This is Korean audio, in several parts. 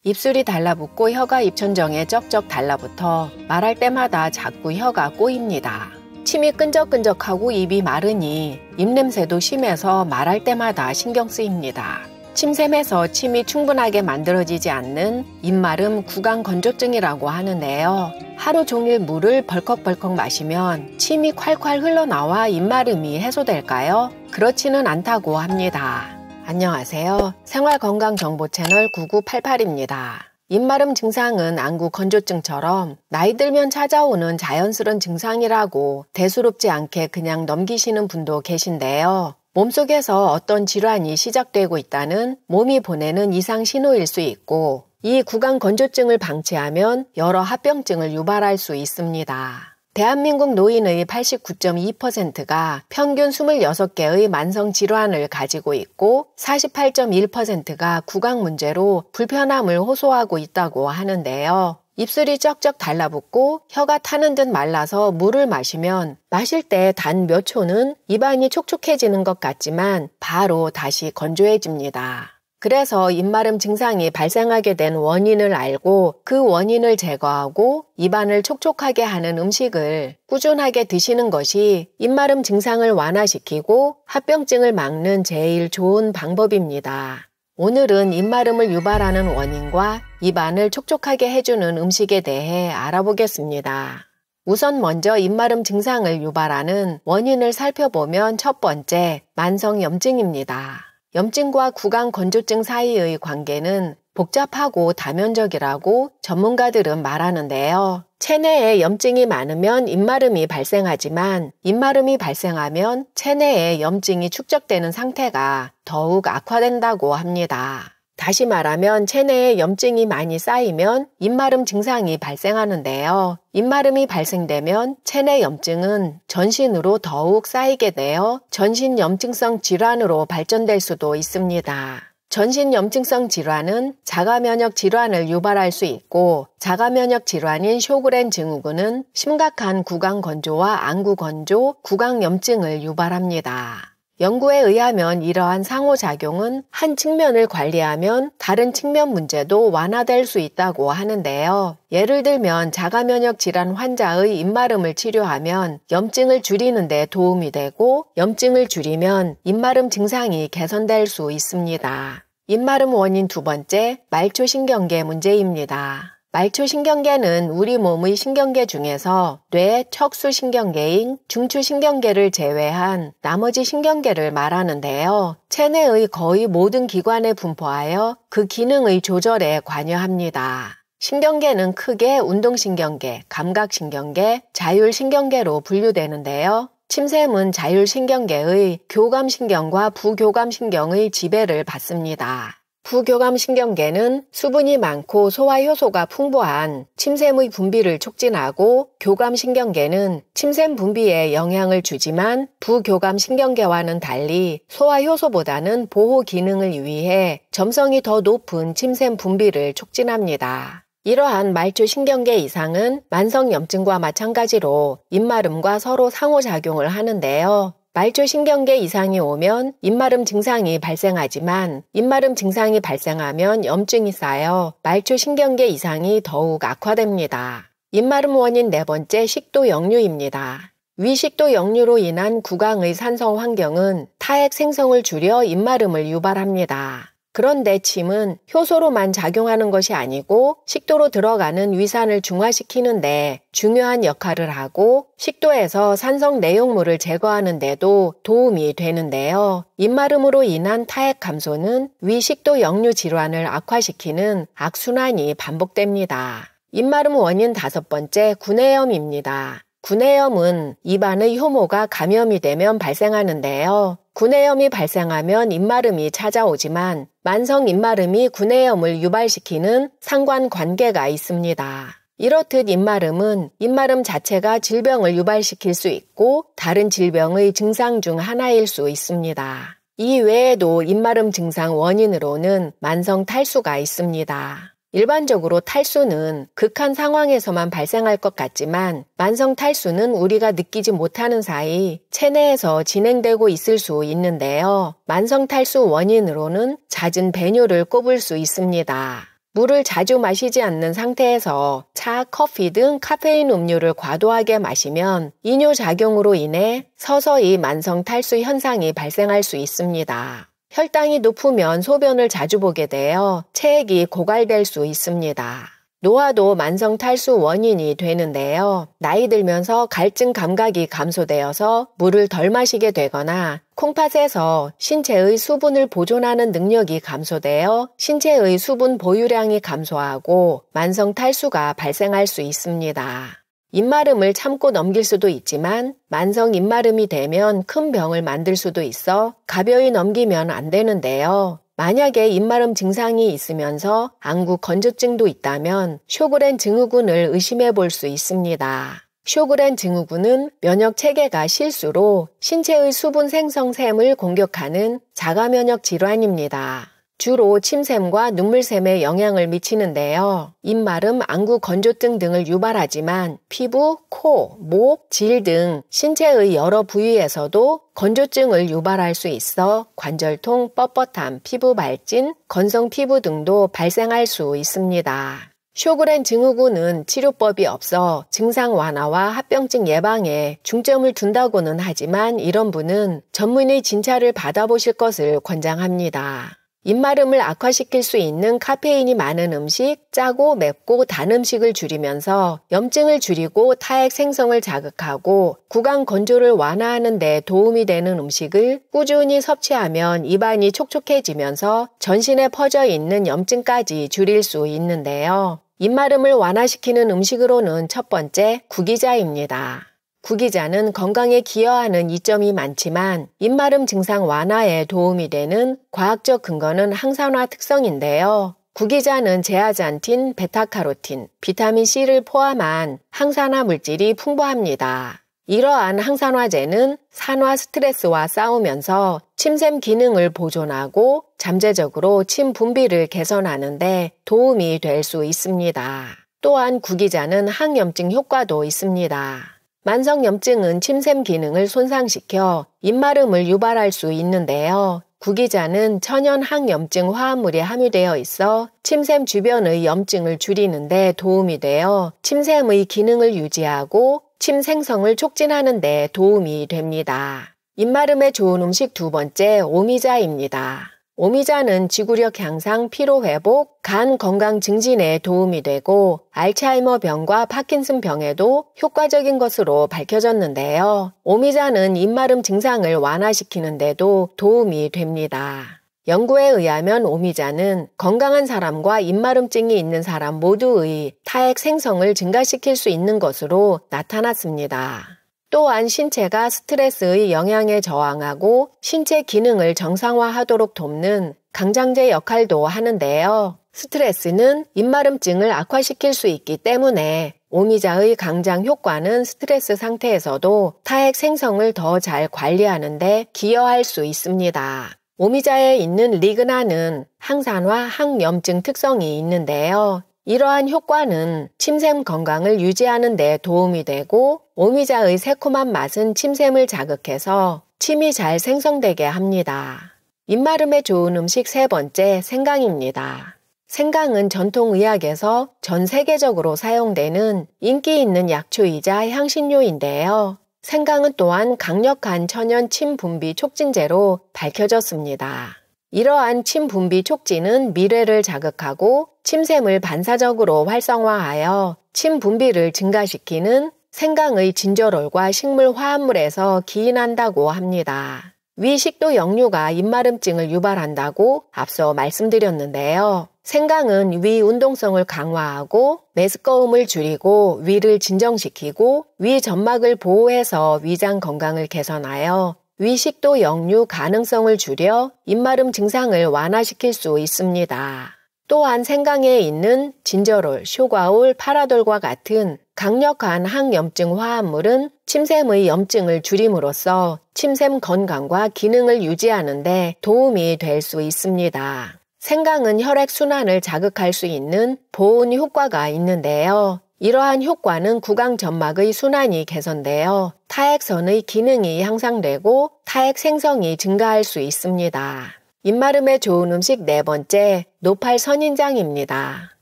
입술이 달라붙고 혀가 입천정에 쩍쩍 달라붙어 말할 때마다 자꾸 혀가 꼬입니다. 침이 끈적끈적하고 입이 마르니 입냄새도 심해서 말할 때마다 신경 쓰입니다. 침샘에서 침이 충분하게 만들어지지 않는 입마름 구강건조증이라고 하는데요. 하루 종일 물을 벌컥벌컥 마시면 침이 콸콸 흘러나와 입마름이 해소될까요? 그렇지는 않다고 합니다. 안녕하세요. 생활건강정보 채널 9988입니다. 입마름 증상은 안구 건조증처럼 나이 들면 찾아오는 자연스러운 증상이라고 대수롭지 않게 그냥 넘기시는 분도 계신데요. 몸속에서 어떤 질환이 시작되고 있다는 몸이 보내는 이상 신호일 수 있고 이 구강 건조증을 방치하면 여러 합병증을 유발할 수 있습니다. 대한민국 노인의 89.2%가 평균 26개의 만성 질환을 가지고 있고 48.1%가 구강 문제로 불편함을 호소하고 있다고 하는데요. 입술이 쩍쩍 달라붙고 혀가 타는 듯 말라서 물을 마시면 마실 때 단 몇 초는 입안이 촉촉해지는 것 같지만 바로 다시 건조해집니다. 그래서 입마름 증상이 발생하게 된 원인을 알고 그 원인을 제거하고 입안을 촉촉하게 하는 음식을 꾸준하게 드시는 것이 입마름 증상을 완화시키고 합병증을 막는 제일 좋은 방법입니다. 오늘은 입마름을 유발하는 원인과 입안을 촉촉하게 해주는 음식에 대해 알아보겠습니다. 우선 먼저 입마름 증상을 유발하는 원인을 살펴보면 첫 번째, 만성염증입니다. 염증과 구강 건조증 사이의 관계는 복잡하고 다면적이라고 전문가들은 말하는데요. 체내에 염증이 많으면 입마름이 발생하지만 입마름이 발생하면 체내에 염증이 축적되는 상태가 더욱 악화된다고 합니다. 다시 말하면 체내에 염증이 많이 쌓이면 입마름 증상이 발생하는데요. 입마름이 발생되면 체내 염증은 전신으로 더욱 쌓이게 되어 전신염증성 질환으로 발전될 수도 있습니다. 전신염증성 질환은 자가면역 질환을 유발할 수 있고 자가면역 질환인 쇼그렌 증후군은 심각한 구강 건조와 안구 건조, 구강염증을 유발합니다. 연구에 의하면 이러한 상호작용은 한 측면을 관리하면 다른 측면 문제도 완화될 수 있다고 하는데요. 예를 들면 자가면역 질환 환자의 입마름을 치료하면 염증을 줄이는 데 도움이 되고 염증을 줄이면 입마름 증상이 개선될 수 있습니다. 입마름 원인 두 번째, 말초신경계 문제입니다. 말초신경계는 우리 몸의 신경계 중에서 뇌, 척수신경계인 중추신경계를 제외한 나머지 신경계를 말하는데요. 체내의 거의 모든 기관에 분포하여 그 기능의 조절에 관여합니다. 신경계는 크게 운동신경계, 감각신경계, 자율신경계로 분류되는데요. 침샘은 자율신경계의 교감신경과 부교감신경의 지배를 받습니다. 부교감신경계는 수분이 많고 소화효소가 풍부한 침샘의 분비를 촉진하고 교감신경계는 침샘 분비에 영향을 주지만 부교감신경계와는 달리 소화효소보다는 보호 기능을 위해 점성이 더 높은 침샘 분비를 촉진합니다. 이러한 말초신경계 이상은 만성염증과 마찬가지로 입마름과 서로 상호작용을 하는데요. 말초신경계 이상이 오면 입마름 증상이 발생하지만 입마름 증상이 발생하면 염증이 쌓여 말초신경계 이상이 더욱 악화됩니다. 입마름 원인 네 번째, 식도 역류입니다. 위식도 역류로 인한 구강의 산성 환경은 타액 생성을 줄여 입마름을 유발합니다. 그런데 침은 효소로만 작용하는 것이 아니고 식도로 들어가는 위산을 중화시키는데 중요한 역할을 하고 식도에서 산성 내용물을 제거하는 데도 도움이 되는데요. 입마름으로 인한 타액 감소는 위식도 역류 질환을 악화시키는 악순환이 반복됩니다. 입마름 원인 다섯 번째, 구내염입니다. 구내염은 입안의 효모가 감염이 되면 발생하는데요. 구내염이 발생하면 입마름이 찾아오지만 만성 입마름이 구내염을 유발시키는 상관관계가 있습니다. 이렇듯 입마름은 입마름 자체가 질병을 유발시킬 수 있고 다른 질병의 증상 중 하나일 수 있습니다. 이 외에도 입마름 증상 원인으로는 만성 탈수가 있습니다. 일반적으로 탈수는 극한 상황에서만 발생할 것 같지만 만성 탈수는 우리가 느끼지 못하는 사이 체내에서 진행되고 있을 수 있는데요. 만성 탈수 원인으로는 잦은 배뇨를 꼽을 수 있습니다. 물을 자주 마시지 않는 상태에서 차, 커피 등 카페인 음료를 과도하게 마시면 이뇨작용으로 인해 서서히 만성 탈수 현상이 발생할 수 있습니다. 혈당이 높으면 소변을 자주 보게 되어 체액이 고갈될 수 있습니다. 노화도 만성 탈수 원인이 되는데요. 나이 들면서 갈증 감각이 감소되어서 물을 덜 마시게 되거나 콩팥에서 신체의 수분을 보존하는 능력이 감소되어 신체의 수분 보유량이 감소하고 만성 탈수가 발생할 수 있습니다. 입마름을 참고 넘길 수도 있지만 만성 입마름이 되면 큰 병을 만들 수도 있어 가벼이 넘기면 안 되는데요. 만약에 입마름 증상이 있으면서 안구 건조증도 있다면 쇼그렌 증후군을 의심해 볼 수 있습니다. 쇼그렌 증후군은 면역 체계가 실수로 신체의 수분 생성샘을 공격하는 자가면역 질환입니다. 주로 침샘과 눈물샘에 영향을 미치는데요. 입마름, 안구 건조증 등을 유발하지만 피부, 코, 목, 질 등 신체의 여러 부위에서도 건조증을 유발할 수 있어 관절통, 뻣뻣함, 피부 발진, 건성 피부 등도 발생할 수 있습니다. 쇼그렌 증후군은 치료법이 없어 증상 완화와 합병증 예방에 중점을 둔다고는 하지만 이런 분은 전문의 진찰을 받아보실 것을 권장합니다. 입마름을 악화시킬 수 있는 카페인이 많은 음식, 짜고 맵고 단 음식을 줄이면서 염증을 줄이고 타액 생성을 자극하고 구강 건조를 완화하는 데 도움이 되는 음식을 꾸준히 섭취하면 입안이 촉촉해지면서 전신에 퍼져 있는 염증까지 줄일 수 있는데요. 입마름을 완화시키는 음식으로는 첫 번째, 구기자입니다. 구기자는 건강에 기여하는 이점이 많지만 입마름 증상 완화에 도움이 되는 과학적 근거는 항산화 특성인데요. 구기자는 제아잔틴, 베타카로틴, 비타민C를 포함한 항산화 물질이 풍부합니다. 이러한 항산화제는 산화 스트레스와 싸우면서 침샘 기능을 보존하고 잠재적으로 침 분비를 개선하는 데 도움이 될 수 있습니다. 또한 구기자는 항염증 효과도 있습니다. 만성염증은 침샘 기능을 손상시켜 입마름을 유발할 수 있는데요. 구기자는 천연 항염증 화합물이 함유되어 있어 침샘 주변의 염증을 줄이는 데 도움이 되어 침샘의 기능을 유지하고 침 생성을 촉진하는 데 도움이 됩니다. 입마름에 좋은 음식 두 번째, 오미자입니다. 오미자는 지구력 향상, 피로 회복, 간 건강 증진에 도움이 되고 알츠하이머 병과 파킨슨 병에도 효과적인 것으로 밝혀졌는데요. 오미자는 입마름 증상을 완화시키는 데도 도움이 됩니다. 연구에 의하면 오미자는 건강한 사람과 입마름증이 있는 사람 모두의 타액 생성을 증가시킬 수 있는 것으로 나타났습니다. 또한 신체가 스트레스의 영향에 저항하고 신체 기능을 정상화하도록 돕는 강장제 역할도 하는데요. 스트레스는 입마름증을 악화시킬 수 있기 때문에 오미자의 강장 효과는 스트레스 상태에서도 타액 생성을 더 잘 관리하는 데 기여할 수 있습니다. 오미자에 있는 리그나는 항산화, 항염증 특성이 있는데요. 이러한 효과는 침샘 건강을 유지하는 데 도움이 되고 오미자의 새콤한 맛은 침샘을 자극해서 침이 잘 생성되게 합니다. 입마름에 좋은 음식 세 번째, 생강입니다. 생강은 전통의학에서 전 세계적으로 사용되는 인기 있는 약초이자 향신료인데요. 생강은 또한 강력한 천연 침 분비 촉진제로 밝혀졌습니다. 이러한 침 분비 촉진은 미뢰를 자극하고 침샘을 반사적으로 활성화하여 침 분비를 증가시키는 생강의 진저롤과 식물 화합물에서 기인한다고 합니다. 위 식도 역류가 입마름증을 유발한다고 앞서 말씀드렸는데요. 생강은 위 운동성을 강화하고 메스꺼움을 줄이고 위를 진정시키고 위 점막을 보호해서 위장 건강을 개선하여 위식도 역류 가능성을 줄여 입마름 증상을 완화시킬 수 있습니다. 또한 생강에 있는 진저롤, 쇼과올, 파라돌과 같은 강력한 항염증 화합물은 침샘의 염증을 줄임으로써 침샘 건강과 기능을 유지하는 데 도움이 될 수 있습니다. 생강은 혈액순환을 자극할 수 있는 보온 효과가 있는데요. 이러한 효과는 구강 점막의 순환이 개선되어 타액선의 기능이 향상되고 타액 생성이 증가할 수 있습니다. 입마름에 좋은 음식 네 번째, 노팔 선인장입니다.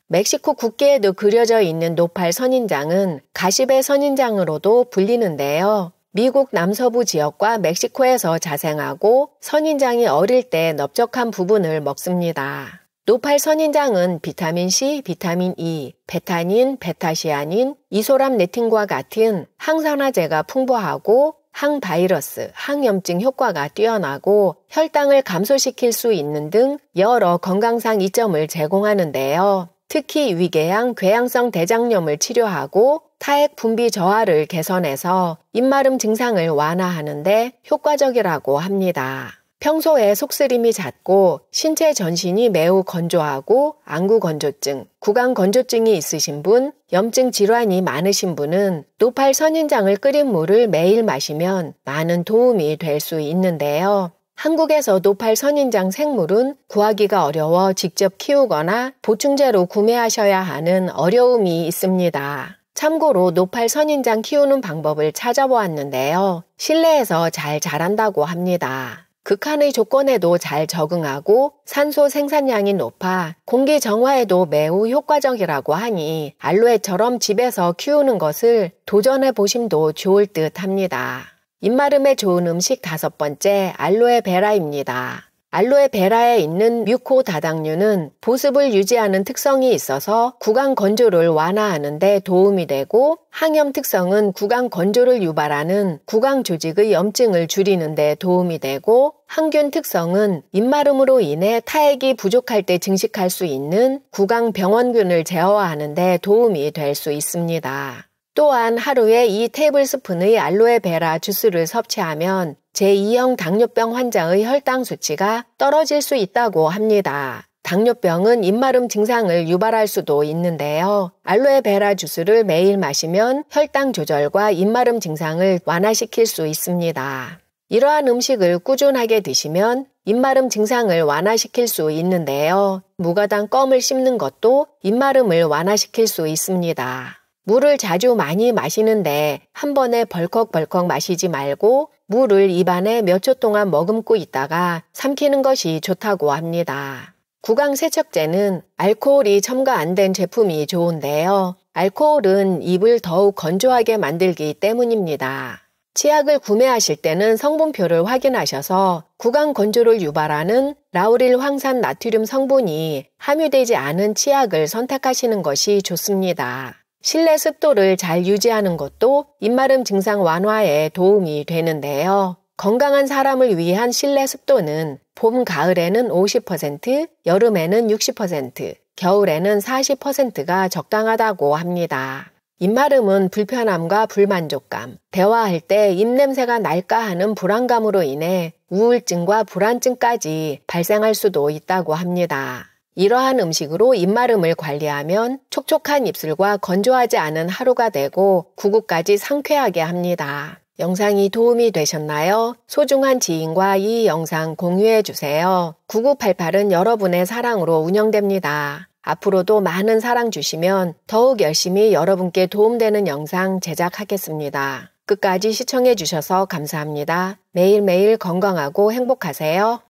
멕시코 국기에도 그려져 있는 노팔 선인장은 가시베 선인장으로도 불리는데요. 미국 남서부 지역과 멕시코에서 자생하고 선인장이 어릴 때 넓적한 부분을 먹습니다. 노팔 선인장은 비타민C, 비타민 E, 베타닌, 베타시아닌, 이소람네틴과 같은 항산화제가 풍부하고 항바이러스, 항염증 효과가 뛰어나고 혈당을 감소시킬 수 있는 등 여러 건강상 이점을 제공하는데요. 특히 위궤양, 궤양성 대장염을 치료하고 타액 분비 저하를 개선해서 입마름 증상을 완화하는 데 효과적이라고 합니다. 평소에 속쓰림이 잦고 신체 전신이 매우 건조하고 안구건조증, 구강건조증이 있으신 분, 염증 질환이 많으신 분은 노팔 선인장을 끓인 물을 매일 마시면 많은 도움이 될 수 있는데요. 한국에서 노팔 선인장 생물은 구하기가 어려워 직접 키우거나 보충제로 구매하셔야 하는 어려움이 있습니다. 참고로 노팔 선인장 키우는 방법을 찾아보았는데요. 실내에서 잘 자란다고 합니다. 극한의 조건에도 잘 적응하고 산소 생산량이 높아 공기 정화에도 매우 효과적이라고 하니 알로에처럼 집에서 키우는 것을 도전해 보심도 좋을 듯 합니다. 입마름에 좋은 음식 다섯 번째, 알로에베라입니다. 알로에베라에 있는 뮤코다당류는 보습을 유지하는 특성이 있어서 구강 건조를 완화하는 데 도움이 되고 항염 특성은 구강 건조를 유발하는 구강 조직의 염증을 줄이는 데 도움이 되고 항균 특성은 입마름으로 인해 타액이 부족할 때 증식할 수 있는 구강 병원균을 제어하는 데 도움이 될 수 있습니다. 또한 하루에 2테이블스푼의 알로에베라 주스를 섭취하면 제2형 당뇨병 환자의 혈당 수치가 떨어질 수 있다고 합니다. 당뇨병은 입마름 증상을 유발할 수도 있는데요. 알로에베라 주스를 매일 마시면 혈당 조절과 입마름 증상을 완화시킬 수 있습니다. 이러한 음식을 꾸준하게 드시면 입마름 증상을 완화시킬 수 있는데요. 무가당 껌을 씹는 것도 입마름을 완화시킬 수 있습니다. 물을 자주 많이 마시는데 한 번에 벌컥벌컥 마시지 말고 물을 입안에 몇 초 동안 머금고 있다가 삼키는 것이 좋다고 합니다. 구강 세척제는 알코올이 첨가 안 된 제품이 좋은데요. 알코올은 입을 더욱 건조하게 만들기 때문입니다. 치약을 구매하실 때는 성분표를 확인하셔서 구강 건조를 유발하는 라우릴 황산 나트륨 성분이 함유되지 않은 치약을 선택하시는 것이 좋습니다. 실내 습도를 잘 유지하는 것도 입마름 증상 완화에 도움이 되는데요. 건강한 사람을 위한 실내 습도는 봄, 가을에는 50%, 여름에는 60%, 겨울에는 40%가 적당하다고 합니다. 입마름은 불편함과 불만족감, 대화할 때 입냄새가 날까 하는 불안감으로 인해 우울증과 불안증까지 발생할 수도 있다고 합니다. 이러한 음식으로 입마름을 관리하면 촉촉한 입술과 건조하지 않은 하루가 되고 구구까지 상쾌하게 합니다. 영상이 도움이 되셨나요? 소중한 지인과 이 영상 공유해 주세요. 9988은 여러분의 사랑으로 운영됩니다. 앞으로도 많은 사랑 주시면 더욱 열심히 여러분께 도움되는 영상 제작하겠습니다. 끝까지 시청해 주셔서 감사합니다. 매일매일 건강하고 행복하세요.